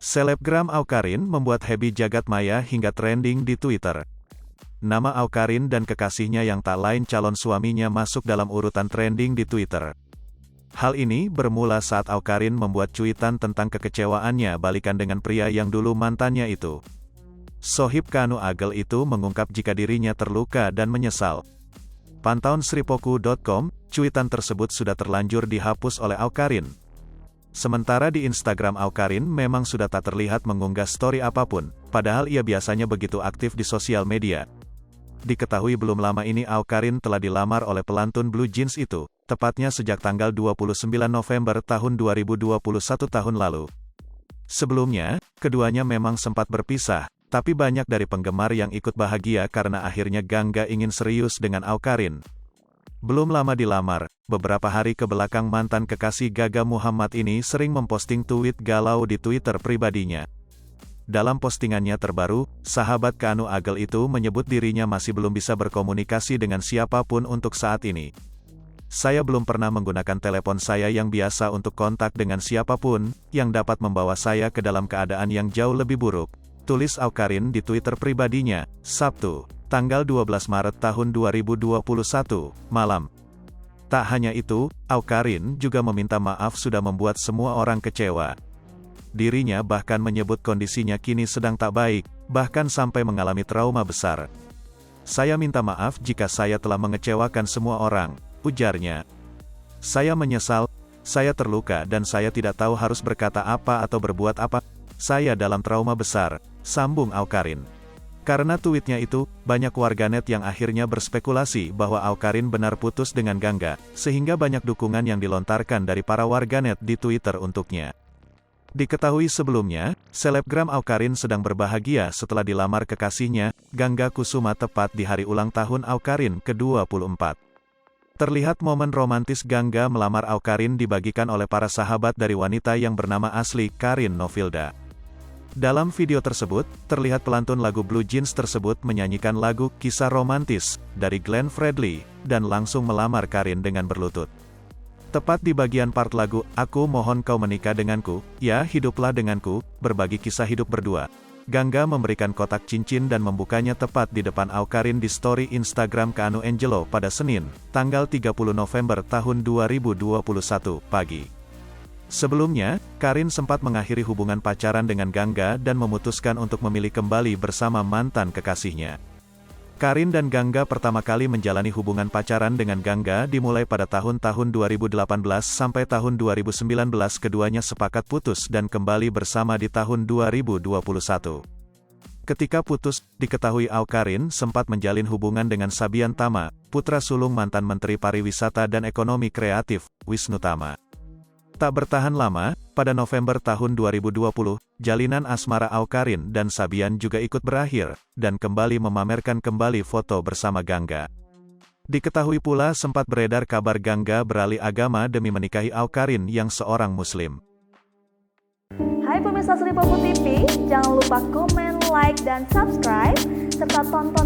Selebgram Awkarin membuat heboh jagat maya hingga trending di Twitter. Nama Awkarin dan kekasihnya yang tak lain calon suaminya masuk dalam urutan trending di Twitter. Hal ini bermula saat Awkarin membuat cuitan tentang kekecewaannya balikan dengan pria yang dulu mantannya itu. Sohib Kanu Agel itu mengungkap jika dirinya terluka dan menyesal. Pantauan sripoku.com, cuitan tersebut sudah terlanjur dihapus oleh Awkarin. Sementara di Instagram Awkarin memang sudah tak terlihat mengunggah story apapun, padahal ia biasanya begitu aktif di sosial media. Diketahui belum lama ini Awkarin telah dilamar oleh pelantun Blue Jeans itu, tepatnya sejak tanggal 29 November tahun 2021 tahun lalu. Sebelumnya, keduanya memang sempat berpisah, tapi banyak dari penggemar yang ikut bahagia karena akhirnya Gangga ingin serius dengan Awkarin. Belum lama dilamar, beberapa hari ke belakang mantan kekasih Gaga Muhammad ini sering memposting tweet galau di Twitter pribadinya. Dalam postingannya terbaru, sahabat Kanu Agel itu menyebut dirinya masih belum bisa berkomunikasi dengan siapapun untuk saat ini. Saya belum pernah menggunakan telepon saya yang biasa untuk kontak dengan siapapun, yang dapat membawa saya ke dalam keadaan yang jauh lebih buruk, tulis Awkarin di Twitter pribadinya, Sabtu, tanggal 12 Maret tahun 2021, malam. Tak hanya itu, Awkarin juga meminta maaf sudah membuat semua orang kecewa. Dirinya bahkan menyebut kondisinya kini sedang tak baik, bahkan sampai mengalami trauma besar. Saya minta maaf jika saya telah mengecewakan semua orang, ujarnya. Saya menyesal, saya terluka dan saya tidak tahu harus berkata apa atau berbuat apa. Saya dalam trauma besar, sambung Awkarin. Karena tweetnya itu, banyak warganet yang akhirnya berspekulasi bahwa Awkarin benar putus dengan Gangga, sehingga banyak dukungan yang dilontarkan dari para warganet di Twitter untuknya. Diketahui sebelumnya, selebgram Awkarin sedang berbahagia setelah dilamar kekasihnya, Gangga Kusuma tepat di hari ulang tahun Awkarin ke-24. Terlihat momen romantis Gangga melamar Awkarin dibagikan oleh para sahabat dari wanita yang bernama asli Karin Novilda. Dalam video tersebut, terlihat pelantun lagu Blue Jeans tersebut menyanyikan lagu Kisah Romantis dari Glenn Fredly, dan langsung melamar Karin dengan berlutut. Tepat di bagian part lagu, Aku Mohon Kau Menikah Denganku, Ya Hiduplah Denganku, berbagi kisah hidup berdua. Gangga memberikan kotak cincin dan membukanya tepat di depan Awkarin di story Instagram Kanu Angelo pada Senin, tanggal 30 November tahun 2021, pagi. Sebelumnya, Karin sempat mengakhiri hubungan pacaran dengan Gangga dan memutuskan untuk memilih kembali bersama mantan kekasihnya. Karin dan Gangga pertama kali menjalani hubungan pacaran dengan Gangga dimulai pada tahun-tahun 2018 sampai tahun 2019 keduanya sepakat putus dan kembali bersama di tahun 2021. Ketika putus, diketahui Awkarin sempat menjalin hubungan dengan Sabian Tama, putra sulung mantan Menteri Pariwisata dan Ekonomi Kreatif, Wisnu Tama. Tak bertahan lama, pada November tahun 2020, jalinan asmara Awkarin dan Sabian juga ikut berakhir, dan kembali memamerkan kembali foto bersama Gangga. Diketahui pula sempat beredar kabar Gangga beralih agama demi menikahi Awkarin yang seorang Muslim. Hai pemirsa Sripoku TV, jangan lupa komen, like, dan subscribe, serta tonton